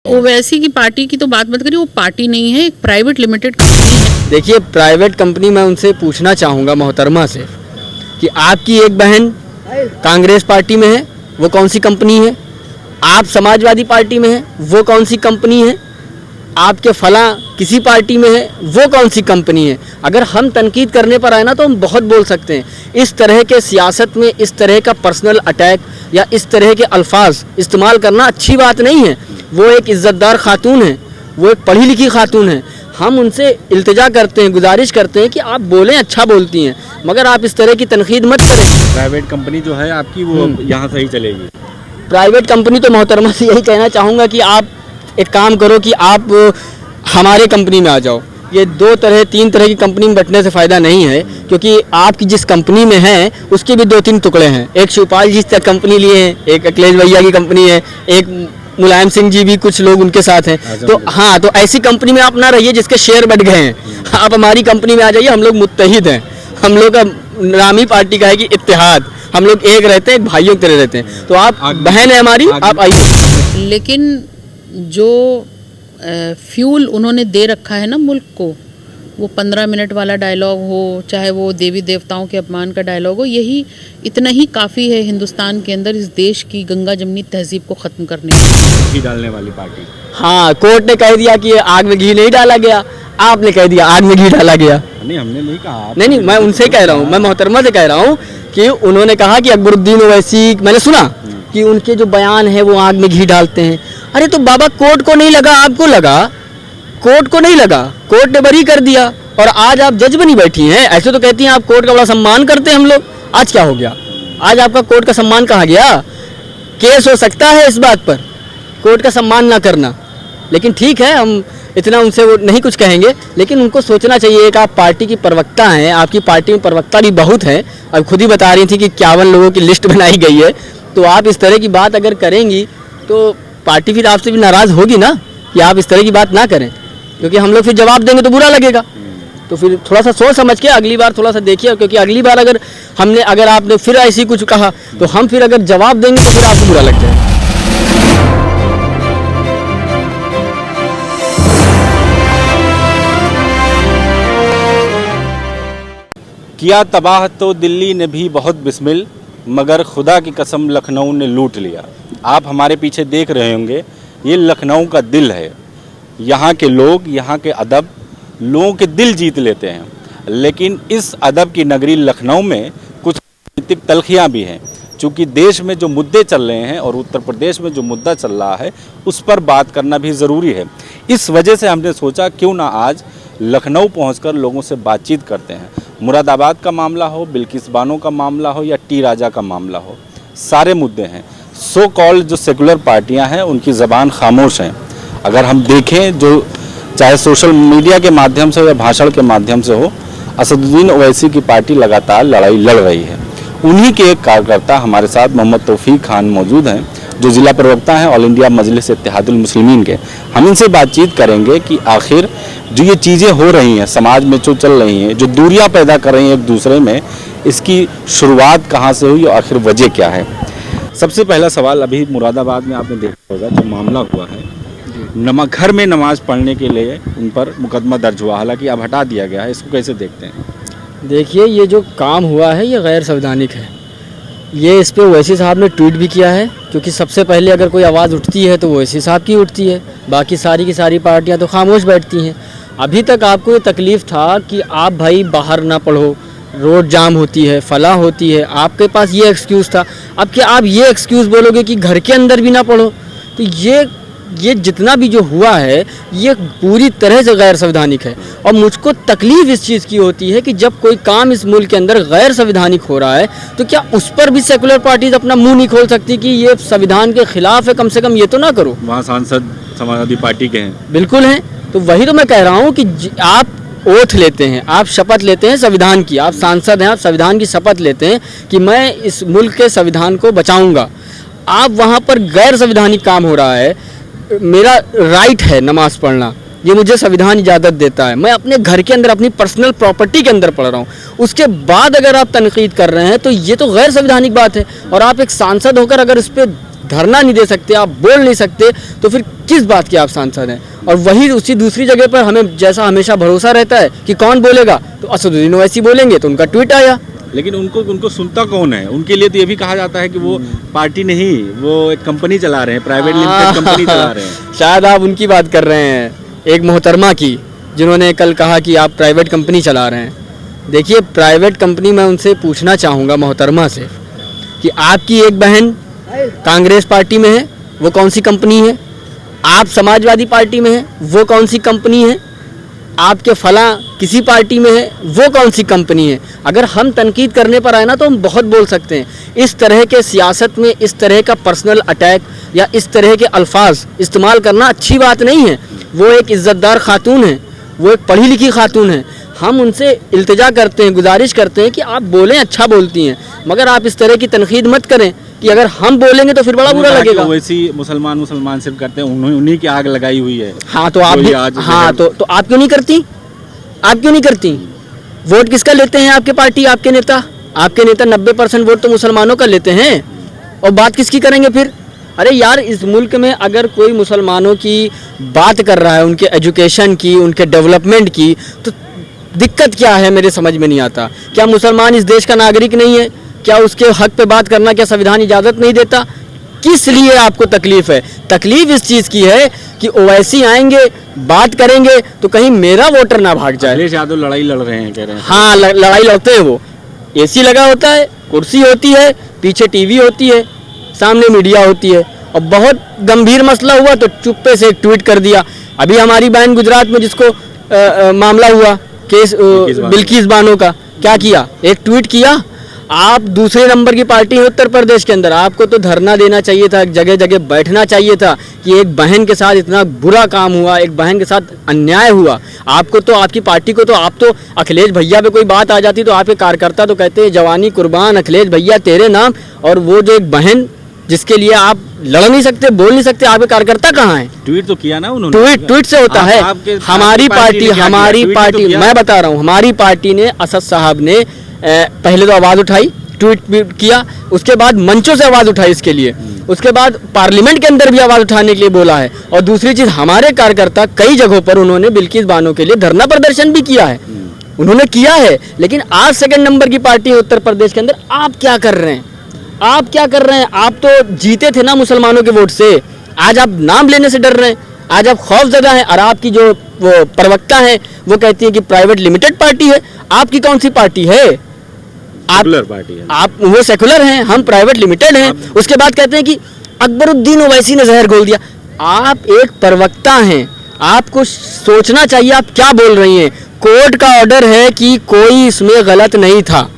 ओवैसी की पार्टी की तो बात मत करिए, वो पार्टी नहीं है, एक प्राइवेट लिमिटेड कंपनी है। देखिए प्राइवेट कंपनी, मैं उनसे पूछना चाहूँगा मोहतरमा से कि आपकी एक बहन कांग्रेस पार्टी में है, वो कौन सी कंपनी है? आप समाजवादी पार्टी में है, वो कौन सी कंपनी है? आपके फला किसी पार्टी में है, वो कौन सी कंपनी है? अगर हम तनकीद करने पर आए ना तो हम बहुत बोल सकते हैं। इस तरह के सियासत में इस तरह का पर्सनल अटैक या इस तरह के अल्फाज इस्तेमाल करना अच्छी बात नहीं है। वो एक इज़्ज़तदार खातून है, वो एक पढ़ी लिखी खातून है। हम उनसे इल्तिजा करते हैं, गुजारिश करते हैं कि आप बोलें, अच्छा बोलती हैं, मगर आप इस तरह की तनकीद मत करें। प्राइवेट कंपनी जो है आपकी वो यहाँ सही चलेगी। प्राइवेट कंपनी तो मोहतरमा से यही कहना चाहूँगा कि आप एक काम करो कि आप हमारे कंपनी में आ जाओ। ये तीन तरह की कंपनी में बंटने से फ़ायदा नहीं है, क्योंकि आपकी जिस कंपनी में है उसके भी 2-3 टुकड़े हैं। एक शिवपाल जी से कंपनी लिए हैं, एक अखिलेश भैया की कंपनी है, एक मुलायम सिंह जी भी कुछ लोग उनके साथ हैं। तो हाँ, तो ऐसी कंपनी में आप ना रहिए जिसके शेयर बढ़ गए हैं। आप हमारी कंपनी में आ जाइए, हम लोग मुत्तहिद हैं। हम लोग का नाम ही पार्टी का है कि इत्तेहाद। हम लोग एक रहते हैं, एक भाइयों की तरह रहते हैं। तो आप बहन है हमारी, आप आइए। लेकिन जो फ्यूल उन्होंने दे रखा है ना मुल्क को, वो 15 मिनट वाला डायलॉग हो, चाहे वो देवी देवताओं के अपमान का डायलॉग हो, यही इतना ही काफ़ी है हिंदुस्तान के अंदर इस देश की गंगा जमनी तहजीब को ख़त्म करने घी डालने वाली पार्टी। हाँ, कोर्ट ने कह दिया कि आग में घी नहीं डाला गया, आपने कह दिया आग में घी डाला गया। नहीं, हमने नहीं कहा। नहीं, मैं उनसे कह रहा हूँ, मैं मोहतरमा से कह रहा हूँ कि उन्होंने कहा कि अकबरुद्दीन ओवैसी, मैंने सुना कि उनके जो बयान है वो आग में घी डालते हैं। अरे तो बाबा, कोर्ट को नहीं लगा, आपको लगा। कोर्ट को नहीं लगा, कोर्ट ने बरी कर दिया और आज आप जज बनी बैठी हैं। ऐसे तो कहती हैं आप कोर्ट का बड़ा सम्मान करते हैं हम लोग। आज क्या हो गया? आज आपका कोर्ट का सम्मान कहाँ गया? केस हो सकता है इस बात पर, कोर्ट का सम्मान ना करना। लेकिन ठीक है, हम इतना उनसे वो नहीं कुछ कहेंगे, लेकिन उनको सोचना चाहिए कि आप पार्टी की प्रवक्ता हैं, आपकी पार्टी में प्रवक्ता भी बहुत हैं। अब खुद ही बता रही थी कि 51 लोगों की लिस्ट बनाई गई है। तो आप इस तरह की बात अगर करेंगी तो पार्टी फिर आपसे भी नाराज़ होगी ना, कि आप इस तरह की बात ना करें, क्योंकि हम लोग फिर जवाब देंगे तो बुरा लगेगा। तो फिर थोड़ा सा सोच समझ के अगली बार थोड़ा सा देखिए, क्योंकि अगली बार अगर आपने फिर ऐसी कुछ कहा तो हम फिर अगर जवाब देंगे तो फिर आपको बुरा लग जाएगा। किया तबाह तो दिल्ली ने भी बहुत बिस्मिल, मगर खुदा की कसम लखनऊ ने लूट लिया। आप हमारे पीछे देख रहे होंगे, ये लखनऊ का दिल है। यहाँ के लोग, यहाँ के अदब लोगों के दिल जीत लेते हैं। लेकिन इस अदब की नगरी लखनऊ में कुछ राजनीतिक तल्खियाँ भी हैं। चूँकि देश में जो मुद्दे चल रहे हैं और उत्तर प्रदेश में जो मुद्दा चल रहा है उस पर बात करना भी ज़रूरी है। इस वजह से हमने सोचा क्यों ना आज लखनऊ पहुंचकर लोगों से बातचीत करते हैं। मुरादाबाद का मामला हो, बिल्किस बानो का मामला हो या टी राजा का मामला हो, सारे मुद्दे हैं। सो कॉल्ड जो सेकुलर पार्टियां हैं उनकी ज़बान खामोश हैं। अगर हम देखें, जो चाहे सोशल मीडिया के माध्यम से हो या भाषण के माध्यम से हो, असदुद्दीन ओवैसी की पार्टी लगातार लड़ाई लड़ रही है। उन्हीं के एक कार्यकर्ता हमारे साथ मोहम्मद तौफीक खान मौजूद हैं, जो ज़िला प्रवक्ता हैं ऑल इंडिया मजलिस इत्तेहादुल मुस्लिमीन के। हम इनसे बातचीत करेंगे कि आखिर जो ये चीज़ें हो रही हैं समाज में, जो चल रही हैं, जो दूरियां पैदा कर रही हैं एक दूसरे में, इसकी शुरुआत कहाँ से हुई और आखिर वजह क्या है? सबसे पहला सवाल, अभी मुरादाबाद में आपने देखा होगा जो मामला हुआ है, घर में नमाज पढ़ने के लिए उन पर मुकदमा दर्ज हुआ, हालांकि अब हटा दिया गया है। इसको कैसे देखते हैं? देखिए, ये जो काम हुआ है ये गैर संवैधानिक है। ये इस पर ओवैसी साहब ने ट्वीट भी किया है, क्योंकि सबसे पहले अगर कोई आवाज़ उठती है तो ओवैसी साहब की उठती है, बाकी सारी की सारी पार्टियां तो खामोश बैठती हैं। अभी तक आपको ये तकलीफ़ था कि आप भाई बाहर ना पढ़ो, रोड जाम होती है, फला होती है, आपके पास ये एक्सक्यूज़ था। अब क्या आप ये एक्सक्यूज़ बोलोगे कि घर के अंदर भी ना पढ़ो? तो ये जितना भी जो हुआ है ये पूरी तरह से गैर संवैधानिक है। और मुझको तकलीफ़ इस चीज़ की होती है कि जब कोई काम इस मुल्क के अंदर गैर संवैधानिक हो रहा है तो क्या उस पर भी सेकुलर पार्टीज अपना मुंह नहीं खोल सकती कि ये संविधान के खिलाफ है? कम से कम ये तो ना करो। वहाँ सांसद समाजवादी पार्टी के हैं। बिल्कुल हैं। तो वही तो मैं कह रहा हूँ कि आप ओथ लेते हैं, आप शपथ लेते हैं संविधान की, आप सांसद हैं, आप संविधान की शपथ लेते हैं कि मैं इस मुल्क के संविधान को बचाऊँगा। आप वहाँ पर गैर संवैधानिक काम हो रहा है। मेरा राइट है नमाज पढ़ना, ये मुझे संविधान इजाज़त देता है। मैं अपने घर के अंदर अपनी पर्सनल प्रॉपर्टी के अंदर पढ़ रहा हूँ, उसके बाद अगर आप तनकीद कर रहे हैं तो ये तो गैर संवैधानिक बात है। और आप एक सांसद होकर अगर इस पर धरना नहीं दे सकते, आप बोल नहीं सकते, तो फिर किस बात के आप सांसद हैं? और वही उसी दूसरी जगह पर हमें जैसा हमेशा भरोसा रहता है कि कौन बोलेगा, तो असदुद्दीन ओवैसी बोलेंगे तो उनका ट्वीट आया। लेकिन उनको सुनता कौन है? उनके लिए तो ये भी कहा जाता है कि वो पार्टी नहीं, वो एक कंपनी चला रहे हैं, प्राइवेट लिमिटेड कंपनी चला रहे हैं। शायद आप उनकी बात कर रहे हैं, एक मोहतरमा की, जिन्होंने कल कहा कि आप प्राइवेट कंपनी चला रहे हैं। देखिए, प्राइवेट कंपनी मैं उनसे पूछना चाहूँगा मोहतरमा से कि आपकी एक बहन कांग्रेस पार्टी में है, वो कौन सी कंपनी है? आप समाजवादी पार्टी में है, वो कौन सी कंपनी है? आपके फला किसी पार्टी में है, वो कौन सी कंपनी है? अगर हम तनकीद करने पर आए ना तो हम बहुत बोल सकते हैं। इस तरह के सियासत में इस तरह का पर्सनल अटैक या इस तरह के अल्फाज इस्तेमाल करना अच्छी बात नहीं है। वो एक इज़्ज़तदार खातून है, वो एक पढ़ी लिखी खातून है। हम उनसे इल्तिजा करते हैं, गुजारिश करते हैं कि आप बोलें, अच्छा बोलती हैं, मगर आप इस तरह की तनकीद मत करें कि अगर हम बोलेंगे तो फिर बड़ा बुरा लगेगा। वैसी मुसलमान सिर्फ करते हैं, उन्हीं की आग लगाई हुई है। हाँ तो आप भी, हाँ तो आप क्यों नहीं करती? आप क्यों नहीं करती? वोट किसका लेते हैं आपके पार्टी, आपके नेता? आपके नेता 90% वोट तो मुसलमानों का लेते हैं, और बात किसकी करेंगे फिर? अरे यार, इस मुल्क में अगर कोई मुसलमानों की बात कर रहा है, उनके एजुकेशन की, उनके डेवलपमेंट की, तो दिक्कत क्या है मेरे समझ में नहीं आता। क्या मुसलमान इस देश का नागरिक नहीं है? क्या उसके हक पे बात करना क्या संविधान इजाज़त नहीं देता? किस लिए आपको तकलीफ है? तकलीफ इस चीज़ की है कि ओवैसी आएंगे, बात करेंगे तो कहीं मेरा वोटर ना भाग जाए। अखिलेश यादव लड़ाई लड़ रहे हैं, कह रहे हैं। हाँ, लड़ाई लड़ते हैं। वो एसी लगा होता है, कुर्सी होती है, पीछे टीवी होती है, सामने मीडिया होती है, और बहुत गंभीर मसला हुआ तो चुप्पे से एक ट्वीट कर दिया। अभी हमारी बहन गुजरात में जिसको मामला हुआ, केस बिल्किस बानो का, क्या किया? एक ट्वीट किया। आप दूसरे नंबर की पार्टी है उत्तर प्रदेश के अंदर, आपको तो धरना देना चाहिए था, जगह जगह बैठना चाहिए था कि एक बहन के साथ इतना बुरा काम हुआ, एक बहन के साथ अन्याय हुआ। आपको तो, आपकी पार्टी को तो, आप तो अखिलेश भैया पे कोई बात आ जाती तो आपके कार्यकर्ता तो कहते हैं जवानी कुर्बान अखिलेश भैया तेरे नाम, और वो जो एक बहन जिसके लिए आप लड़ नहीं सकते, बोल नहीं सकते, आपके कार्यकर्ता कहाँ हैं? ट्वीट तो किया ना उन्होंने। ट्वीट से होता है। हमारी पार्टी मैं बता रहा हूँ, हमारी पार्टी ने, असद साहब ने पहले तो आवाज़ उठाई, ट्वीट भी किया, उसके बाद मंचों से आवाज़ उठाई इसके लिए, उसके बाद पार्लियामेंट के अंदर भी आवाज़ उठाने के लिए बोला है, और दूसरी चीज़ हमारे कार्यकर्ता कई जगहों पर उन्होंने बिल्किस बानो के लिए धरना प्रदर्शन भी किया है, उन्होंने किया है। लेकिन आज सेकंड नंबर की पार्टी है उत्तर प्रदेश के अंदर, आप क्या कर रहे हैं? आप क्या कर रहे हैं? आप तो जीते थे ना मुसलमानों के वोट से, आज आप नाम लेने से डर रहे हैं, आज आप खौफजदा हैं। और आपकी जो वो प्रवक्ता है वो कहती है कि प्राइवेट लिमिटेड पार्टी है। आपकी कौन सी पार्टी है? सेकुलर पार्टी है। आप, वो सेकुलर हैं, हम प्राइवेट लिमिटेड हैं। उसके बाद कहते हैं कि अकबरुद्दीन ओवैसी ने जहर घोल दिया। आप एक प्रवक्ता हैं, आपको सोचना चाहिए आप क्या बोल रही हैं। कोर्ट का ऑर्डर है कि कोई इसमें गलत नहीं था,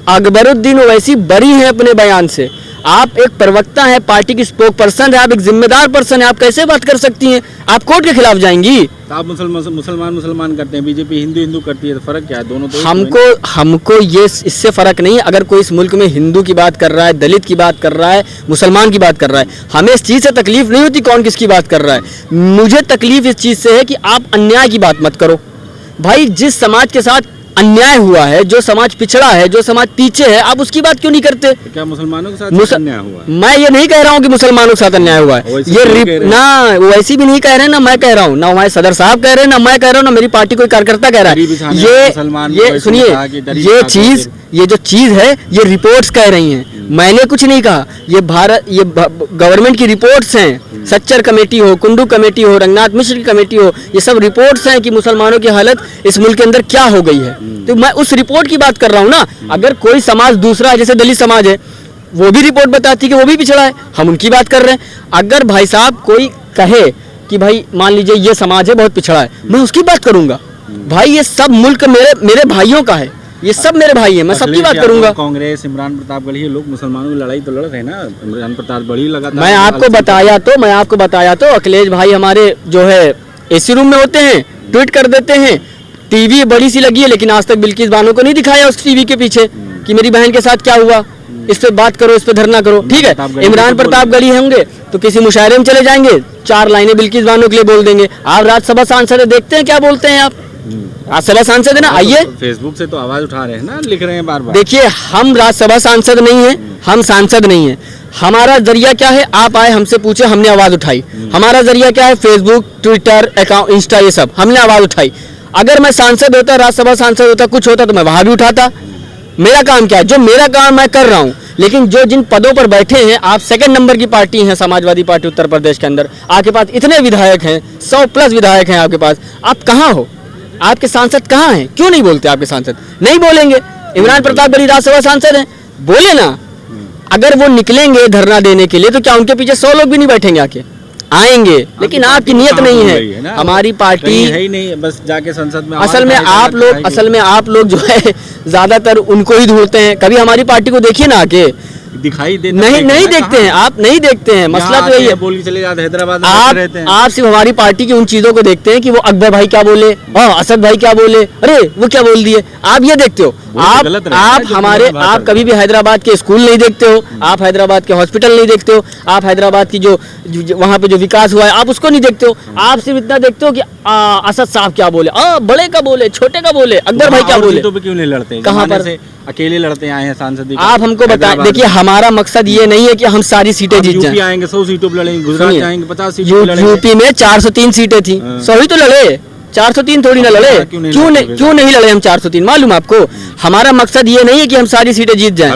अकबरुद्दीन ओवैसी बरी हैं अपने बयान से। आप एक प्रवक्ता हैं, पार्टी की स्पोक पर्सन है, आप एक जिम्मेदार पर्सन है, आप कैसे बात कर सकती हैं? आप कोर्ट के खिलाफ जाएंगी? आप मुसलमान करते हैं, बीजेपी हिंदू करती है, तो फर्क क्या है? दोनों तो हमको ये इससे फर्क नहीं। अगर कोई इस मुल्क में हिंदू की बात कर रहा है, दलित की बात कर रहा है, मुसलमान की बात कर रहा है, हमें इस चीज़ से तकलीफ नहीं होती कौन किसकी बात कर रहा है। मुझे तकलीफ इस चीज़ से है कि आप अन्याय की बात मत करो। भाई, जिस समाज के साथ अन्याय हुआ है, जो समाज पिछड़ा है, जो समाज पीछे है, आप उसकी बात क्यों नहीं करते? तो क्या मुसलमानों के साथ अन्याय हुआ? मैं ये नहीं कह रहा हूँ कि मुसलमानों के साथ अन्याय हुआ है, ये ना वैसी भी नहीं कह रहे ना मैं कह रहा हूँ, ना हमारे सदर साहब कह रहे हैं, ना मैं कह रहा हूँ, ना मेरी पार्टी कोई कार्यकर्ता कह रहा है। ये सुनिए, ये जो चीज है ये रिपोर्ट्स कह रही हैं, मैंने कुछ नहीं कहा। ये गवर्नमेंट की रिपोर्ट्स हैं, सच्चर कमेटी हो, कुंडू कमेटी हो, रंगनाथ मिश्र की कमेटी हो, ये सब रिपोर्ट्स हैं कि मुसलमानों की हालत इस मुल्क के अंदर क्या हो गई है। तो मैं उस रिपोर्ट की बात कर रहा हूँ ना। अगर कोई समाज दूसरा है, जैसे दलित समाज है, वो भी रिपोर्ट बताती है कि वो भी पिछड़ा है, हम उनकी बात कर रहे हैं। अगर भाई साहब कोई कहे कि भाई मान लीजिए ये समाज है बहुत पिछड़ा है, मैं उसकी बात करूंगा। भाई ये सब मुल्क मेरे भाइयों का है, ये सब मेरे भाई हैं, मैं सबकी बात करूंगा। कांग्रेस, इमरान प्रतापगढ़ी, ये लोग मुसलमानों की लड़ाई तो लड़ रहे हैं ना। इमरान प्रतापगढ़ी लगातार, मैं आपको बताया तो अखिलेश भाई हमारे जो है एसी रूम में होते हैं, ट्वीट कर देते हैं, टीवी बड़ी सी लगी है, लेकिन आज तक बिल्किस बानो को नहीं दिखाया उस टीवी के पीछे कि मेरी बहन के साथ क्या हुआ, इस पे बात करो, इस पे धरना करो। ठीक है, इमरान प्रतापगढ़ी होंगे तो किसी मुशायरे में चले जाएंगे, 4 लाइनें बिल्किस बानो के लिए बोल देंगे। आप राज्यसभा सांसद देखते हैं क्या बोलते हैं आप? राज्यसभा सांसद है ना, आइए। फेसबुक से तो आवाज उठा रहे हैं ना, लिख रहे हैं बार बार। देखिए, हम राज्यसभा सांसद नहीं है, हम सांसद नहीं है। हमारा जरिया क्या है, आप आए हमसे पूछे, हमने आवाज उठाई। हमारा जरिया क्या है, फेसबुक, ट्विटर अकाउंट, इंस्टा, ये सब हमने आवाज उठाई। अगर मैं सांसद होता, राज्यसभा सांसद होता, कुछ होता तो मैं वहां भी उठाता। मेरा काम क्या है, जो मेरा काम मैं कर रहा हूँ। लेकिन जो जिन पदों पर बैठे हैं, आप सेकंड नंबर की पार्टी हैं, समाजवादी पार्टी उत्तर प्रदेश के अंदर, आपके पास इतने विधायक हैं, 100+ विधायक हैं आपके पास, आप कहाँ हो? आपके सांसद कहाँ हैं? क्यों नहीं बोलते आपके सांसद? नहीं बोलेंगे। इमरान प्रताप बड़ी राज्यसभा सांसद हैं, बोले ना। अगर वो निकलेंगे धरना देने के लिए तो क्या उनके पीछे 100 लोग भी नहीं बैठेंगे? आके आएंगे, लेकिन आपकी नियत नहीं है। हमारी पार्टी है ही नहीं, बस जाके संसद में असल में आप लोग जो है ज्यादातर उनको ही ढूंढते हैं। कभी हमारी पार्टी को देखिए ना, आके दिखाई देता नहीं देखते हैं, आप नहीं देखते हैं। मसला तो यही है, बोल के चले जाते, हैदराबाद में रहते हैं। आप सिर्फ हमारी पार्टी की उन चीजों को देखते हैं कि वो अकबर भाई क्या बोले, असद भाई क्या बोले, अरे वो क्या बोल दिए, आप ये देखते हो। आप कभी भी हैदराबाद के स्कूल नहीं देखते हो, आप हैदराबाद के हॉस्पिटल नहीं देखते हो, आप हैदराबाद की जो वहाँ पे जो विकास हुआ है आप उसको नहीं देखते हो। आप सिर्फ इतना देखते हो कि असद साहब क्या बोले, बड़े का बोले, छोटे का बोले, अकबर भाई क्या बोले। तो क्यों नहीं लड़ते? कहाँ पर से अकेले लड़ते आए हैं सांसद? आप हमको बताएं। देखिए, हमारा मकसद ये नहीं है कि हम सारी सीटें जीत जाएं। यूपी आएंगे 100 सीटों पर लड़ेंगे, गुजरात जाएंगे 50 सीटों पर लड़ेंगे। यूपी में 403 सीटें थी, 100 ही तो लड़े, 403 थोड़ी ना लड़े। क्यों नहीं लड़े हम 403? मालूम आपको, हमारा मकसद ये नहीं है कि हम सारी सीटें जीत जाएं।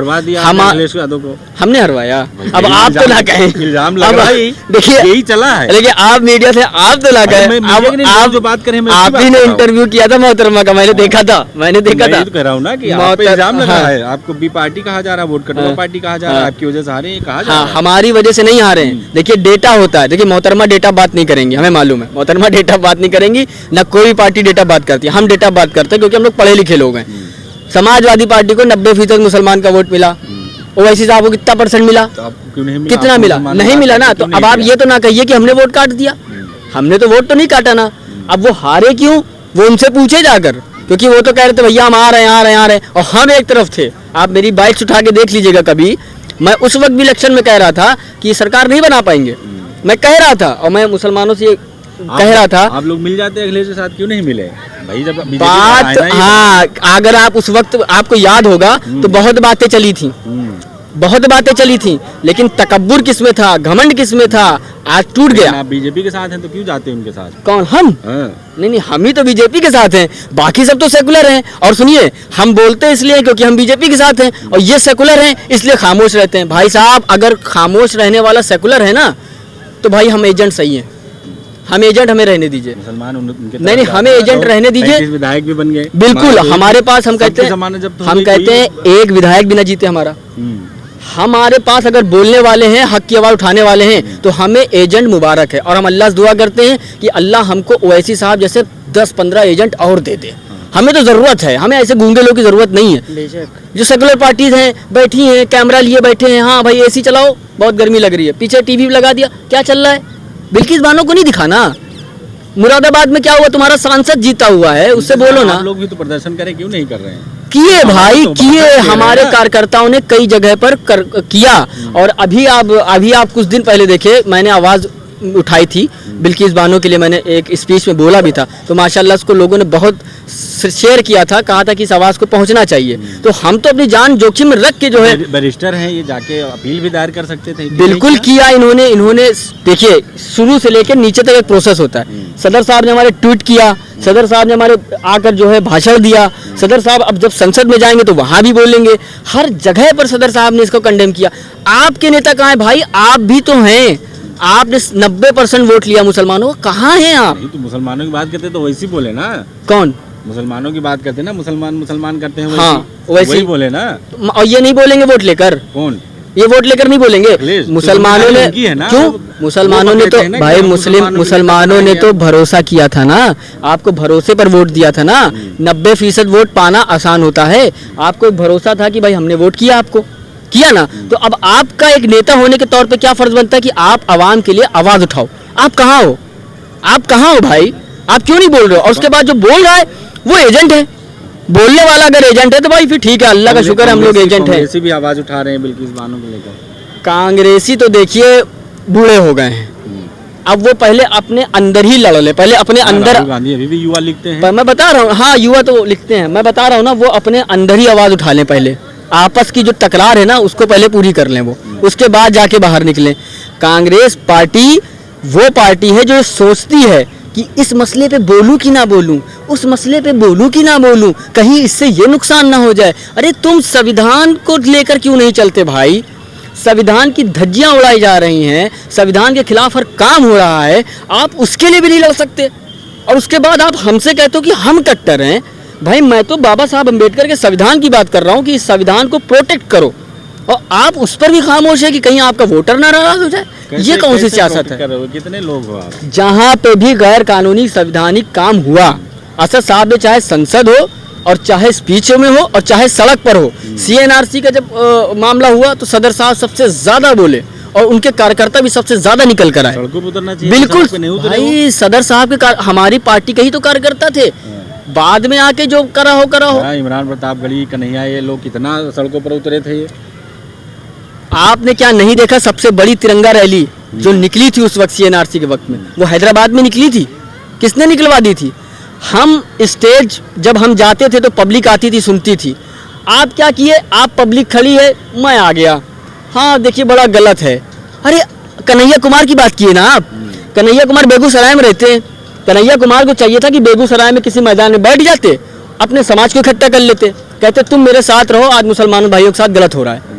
हमने हरवाया। अब आप तो ना कहें, इल्जाम लग रहा है। देखिए, यही चला है। लेकिन आप मीडिया से आप तो ना कहें। अब आप जो बात करें, आप ही ने इंटरव्यू किया था मोहतरमा का, मैंने देखा था। तो कह रहा हूँ ना कि आप पे इल्जाम लग रहा है, आपको बी पार्टी कहा जा रहा है, वोट कटवा पार्टी कहा जा रहा है, आपकी वजह से हारे कहा जा रहा है। हमारी वजह से नहीं हारे हैं। देखिए, डेटा होता है। देखिए, मोहतरमा डेटा बात नहीं करेंगी, हमें मालूम है। मोहतरमा डेटा बात नहीं करेंगी, ना कोई पार्टी डेटा बात करती है। हम डेटा बात करते हैं क्योंकि हम लोग पढ़े लिखे लोग हैं। समाजवादी पार्टी को 90% मुसलमान का वोट मिला, ओवैसी साहब को कितना % मिला? कितना मिला? नहीं मिला ना। तो अब आप ये तो ना कहिए कि हमने वोट काट दिया। हमने तो वोट तो नहीं काटा ना। अब वो हारे क्यों, वो उनसे पूछे जाकर, क्योंकि वो तो कह रहे थे भैया हम आ रहे हैं, और हम एक तरफ थे। आप मेरी बाइक्स उठा के देख लीजिएगा कभी। मैं उस वक्त भी इलेक्शन में कह रहा था कि सरकार नहीं बना पाएंगे, मैं कह रहा था, और मैं मुसलमानों से कह रहा था। आप लोग मिल जाते अखिलेश के साथ, क्यों नहीं मिले भाई? जब बात, हाँ, अगर आप उस वक्त आपको याद होगा तो बहुत बातें चली थी, बहुत बातें चली थी, लेकिन तकब्बुर किसमें था, घमंड किसमें था, आज टूट गया। आप बीजेपी के साथ हैं तो क्यों जाते हैं उनके साथ? कौन? हम? नहीं, हम ही तो बीजेपी के साथ हैं, बाकी सब तो सेकुलर हैं। और सुनिए, हम बोलते इसलिए क्योंकि हम बीजेपी के साथ हैं, और ये सेकुलर हैं इसलिए खामोश रहते हैं। भाई साहब, अगर खामोश रहने वाला सेकुलर है ना, तो भाई हम एजेंट सही हैं। हम एजेंट, हमें रहने दीजिए। मुसलमान नहीं, हमें एजेंट रहने दीजिए। विधायक भी बन गए बिल्कुल। हमारे पास हम कहते हैं एक विधायक भी ना जीते हमारा। हमारे पास अगर बोलने वाले हैं, हक की आवाज उठाने वाले हैं, तो हमें एजेंट मुबारक है। और हम अल्लाह से दुआ करते हैं कि अल्लाह हमको ओवैसी साहब जैसे 10-15 एजेंट और दे दे। हमें तो जरूरत है, हमें ऐसे गूंगे लोगों की जरूरत नहीं है। जो सेकुलर पार्टीज हैं, बैठी हैं, कैमरा लिए बैठे हैं, हाँ भाई एसी चलाओ, बहुत गर्मी लग रही है, पीछे टीवी लगा दिया, क्या चल रहा है? बिल्किस बानो को नहीं दिखाना। मुरादाबाद में क्या हुआ, तुम्हारा सांसद जीता हुआ है, उससे बोलो ना। आप लोग भी तो प्रदर्शन करें, क्यों नहीं कर रहे हैं? किए भाई, किए। हमारे कार्यकर्ताओं ने कई जगह पर किया। और अभी आप कुछ दिन पहले देखे, मैंने आवाज उठाई थी बिल्किस बानो के लिए, मैंने एक स्पीच में बोला भी था, तो माशाल्लाह उसको लोगों ने बहुत शेयर किया था, कहा था कि इस आवाज़ को पहुंचना चाहिए। तो हम तो अपनी जान जोखिम में रख के जो है, बैरिस्टर हैं, ये जाके अपील भी दायर कर सकते थे। बिल्कुल किया इन्होंने। देखिए, शुरू से लेकर नीचे तक एक प्रोसेस होता है। सदर साहब ने हमारे ट्वीट किया, सदर साहब ने हमारे आकर जो है भाषण दिया। सदर साहब अब जब संसद में जाएंगे तो वहां भी बोलेंगे। हर जगह पर सदर साहब ने इसको कंडेम किया। आपके नेता कहाँ है भाई? आप भी तो हैं, आपने 90% वोट लिया मुसलमानों का, कहाँ हैं आप? तो मुसलमानों की बात करते तो वैसे बोले ना। कौन? मुसलमानों की बात करते ना, मुसलमान करते हैं, हाँ, वैसे बोले ना। और ये नहीं बोलेंगे वोट लेकर? कौन? ये वोट लेकर नहीं बोलेंगे। मुसलमानों ने क्यों? मुसलमानों ने तो भाई मुसलमानों ने तो भरोसा किया था ना, आपको भरोसे पर वोट दिया था ना। 90% वोट पाना आसान होता है। आपको एक भरोसा था कि भाई हमने वोट किया, आपको किया ना। तो अब आपका एक नेता होने के तौर पे क्या फर्ज बनता है कि आप आवाम के लिए आवाज उठाओ। आप कहाँ हो? आप कहाँ हो भाई? आप क्यों नहीं बोल रहे हो? और उसके बाद जो बोल रहा है वो एजेंट है। बोलने वाला अगर एजेंट है तो भाई फिर ठीक है, अल्लाह का शुक्र है हम लोग एजेंट हैं। कांग्रेसी भी आवाज उठा रहे हैं बिल्किस बानो को लेकर। कांग्रेसी तो देखिए बूढ़े हो गए हैं, अब वो पहले अपने अंदर ही लड़ ले, पहले अपने अंदर। राहुल गांधी अभी भी युवा लिखते हैं। मैं बता रहा हूँ, हाँ युवा तो लिखते हैं, मैं बता रहा हूँ ना, वो अपने अंदर ही आवाज़ उठा लें पहले, आपस की जो तकरार है ना उसको पहले पूरी कर लें वो, उसके बाद जाके बाहर निकलें। कांग्रेस पार्टी वो पार्टी है जो सोचती है कि इस मसले पे बोलूं कि ना बोलूं, उस मसले पे बोलूं कि ना बोलूं, कहीं इससे ये नुकसान ना हो जाए। अरे तुम संविधान को लेकर क्यों नहीं चलते भाई? संविधान की धज्जियां उड़ाई जा रही हैं, संविधान के खिलाफ हर काम हो रहा है, आप उसके लिए भी नहीं लड़ सकते और उसके बाद आप हमसे कहते हो कि हम कट्टर हैं। भाई मैं तो बाबा साहब अम्बेडकर के संविधान की बात कर रहा हूँ कि इस संविधान को प्रोटेक्ट करो और आप उस पर भी खामोश है कि कहीं आपका वोटर नाराज हो जाए। ये कौन सी सियासत है? कितने लोग हो आप? जहाँ पे भी गैर कानूनी संवैधानिक काम हुआ, असद साहब ने चाहे संसद हो और चाहे स्पीच में हो और चाहे सड़क पर हो, CNRC का जब मामला हुआ तो सदर साहब सबसे ज्यादा बोले और उनके कार्यकर्ता भी सबसे ज्यादा निकल कर आए। सड़कों पर उतरना चाहिए। बिल्कुल सड़क पे नहीं उतरे भाई, सदर साहब के हमारी पार्टी के ही तो कार्यकर्ता थे, बाद में आके जो करा हो। हाँ, इमरान प्रतापगढ़ी, कन्हैया, ये लोग कितना सड़कों पर उतरे थे। ये आपने क्या नहीं देखा? सबसे बड़ी तिरंगा रैली जो निकली थी उस वक्त CNRC के वक्त में, वो हैदराबाद में निकली थी। किसने निकलवा दी थी? हम स्टेज जब हम जाते थे तो पब्लिक आती थी, सुनती थी। आप क्या किए? आप पब्लिक खड़ी है, मैं आ गया, हाँ देखिए बड़ा गलत है। अरे कन्हैया कुमार की बात किए ना आप। कन्हैया कुमार बेगूसराय में रहते हैं, कन्हैया कुमार को चाहिए था कि बेगूसराय में किसी मैदान में बैठ जाते, अपने समाज को इकट्ठा कर लेते, कहते तुम मेरे साथ रहो, आज मुसलमान भाइयों के साथ गलत हो रहा है,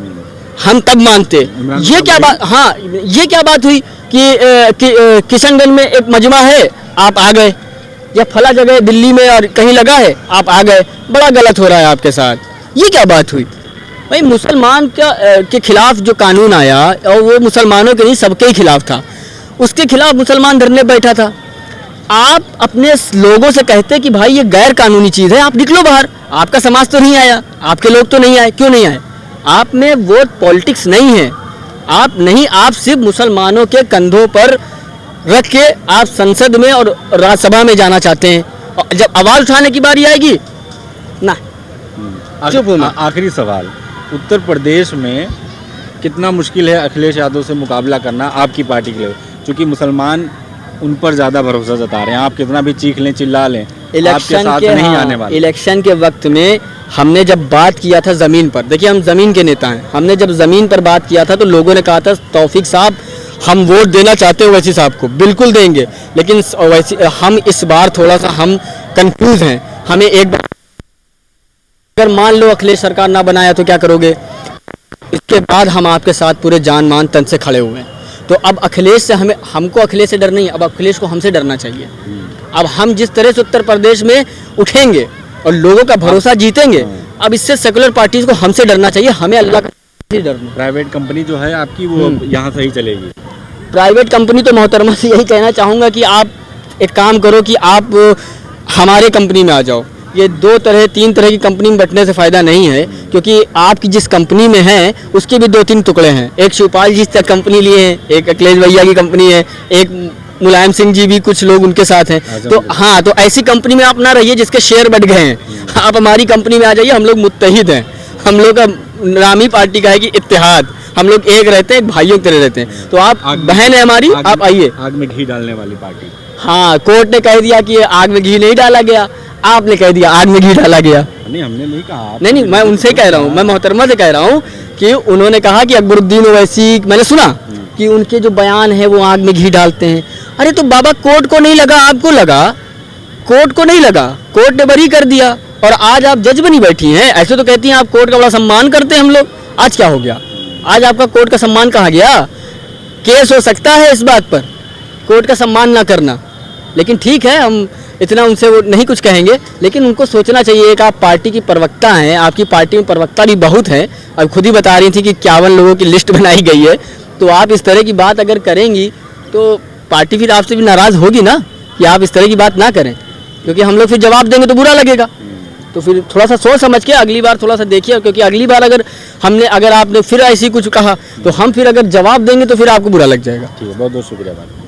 हम तब मानते। ये क्या बात, हाँ ये क्या बात हुई कि किशनगंज में एक मजमा है, आप आ गए, या फला जगह दिल्ली में और कहीं लगा है, आप आ गए, बड़ा गलत हो रहा है आपके साथ। ये क्या बात हुई भाई? मुसलमान के खिलाफ जो कानून आया और वो मुसलमानों के नहीं सबके ही खिलाफ था, उसके खिलाफ मुसलमान धरने बैठा था। आप अपने लोगों से कहते कि भाई ये गैर कानूनी चीज़ है, आप निकलो बाहर, आपका समाज तो नहीं आया, आपके लोग तो नहीं आए, क्यों नहीं आए? आप में वोट पॉलिटिक्स नहीं है, आप नहीं, आप सिर्फ मुसलमानों के कंधों पर रख के आप संसद में और राज्यसभा में जाना चाहते हैं, और जब आवाज़ उठाने की बारी आएगी ना चुप होना। आखिरी सवाल, उत्तर प्रदेश में कितना मुश्किल है अखिलेश यादव से मुकाबला करना आपकी पार्टी के लिए, क्योंकि मुसलमान उन पर ज़्यादा भरोसा जता रहे हैं। आप कितना भी चीख लें, चिल्ला लें, आपके साथ नहीं आने वाले। इलेक्शन के वक्त में हमने जब बात किया था ज़मीन पर, देखिए हम ज़मीन के नेता हैं, हमने जब ज़मीन पर बात किया था तो लोगों ने कहा था तौफीक साहब हम वोट देना चाहते हो ओवैसी साहब को, बिल्कुल देंगे, लेकिन ओवैसी हम इस बार थोड़ा सा हम कंफ्यूज हैं, हमें एक बार अगर मान लो अखिलेश सरकार ना बनाया तो क्या करोगे? इसके बाद हम आपके साथ पूरे जान मान तन से खड़े हुए हैं। तो अब अखिलेश से हमको अखिलेश से डर नहीं, अब अखिलेश को हमसे डरना चाहिए। अब हम जिस तरह से उत्तर प्रदेश में उठेंगे और लोगों का भरोसा जीतेंगे, अब इससे सेकुलर पार्टीज को हमसे डरना चाहिए, हमें अल्लाह का डर नहीं। प्राइवेट कंपनी जो है आपकी वो यहाँ से ही चलेगी? प्राइवेट कंपनी तो मोहतरमा से यही कहना चाहूँगा कि आप एक काम करो कि आप हमारे कंपनी में आ जाओ। ये 2-3 तरह की कंपनी में बंटने से फ़ायदा नहीं है, क्योंकि आपकी जिस कंपनी में है उसके भी 2-3 टुकड़े हैं। एक शिवपाल जी तक कंपनी लिए हैं, एक अखिलेश भैया की कंपनी है, एक मुलायम सिंह जी भी कुछ लोग उनके साथ हैं। तो हाँ, तो ऐसी कंपनी में आप ना रहिए जिसके शेयर बढ़ गए हैं। आप हमारी कंपनी में आ जाइए, हम लोग मुत्तहिद हैं, हम लोग का नाम ही पार्टी का है कि इत्तेहाद, हम लोग एक रहते हैं, भाइयों की तरह रहते हैं। तो आप बहन है हमारी, आप आइए। आग में घी डालने वाली पार्टी? हाँ, कोर्ट ने कह दिया कि आग में घी नहीं डाला गया, आपने कह दिया आग में घी डाला गया। नहीं, हमने नहीं कहा। नहीं, मैं उनसे कह रहा हूँ, मैं मोहतरमा से कह रहा हूँ कि उन्होंने कहा कि अकबरुद्दीन ओवैसी, मैंने सुना कि उनके जो बयान है वो आग में घी डालते हैं। अरे तो बाबा कोर्ट को नहीं लगा, आपको लगा? कोर्ट को नहीं लगा, कोर्ट ने बरी कर दिया और आज आप जज बनी बैठी हैं। ऐसे तो कहती हैं आप कोर्ट का बड़ा सम्मान करते हैं हम लोग, आज क्या हो गया? आज आपका कोर्ट का सम्मान कहाँ गया? केस हो सकता है इस बात पर, कोर्ट का सम्मान ना करना, लेकिन ठीक है, हम इतना उनसे वो नहीं कुछ कहेंगे, लेकिन उनको सोचना चाहिए कि आप पार्टी की प्रवक्ता हैं, आपकी पार्टी में प्रवक्ता भी बहुत हैं। अब खुद ही बता रही थी कि 51 लोगों की लिस्ट बनाई गई है, तो आप इस तरह की बात अगर करेंगी तो पार्टी फिर आपसे भी नाराज़ होगी ना कि आप इस तरह की बात ना करें, क्योंकि हम लोग फिर जवाब देंगे तो बुरा लगेगा। तो फिर थोड़ा सा सोच समझ के अगली बार थोड़ा सा देखिए, क्योंकि अगली बार अगर आपने फिर ऐसी कुछ कहा तो हम फिर अगर जवाब देंगे तो फिर आपको बुरा लग जाएगा। ठीक है, बहुत बहुत शुक्रिया भाई।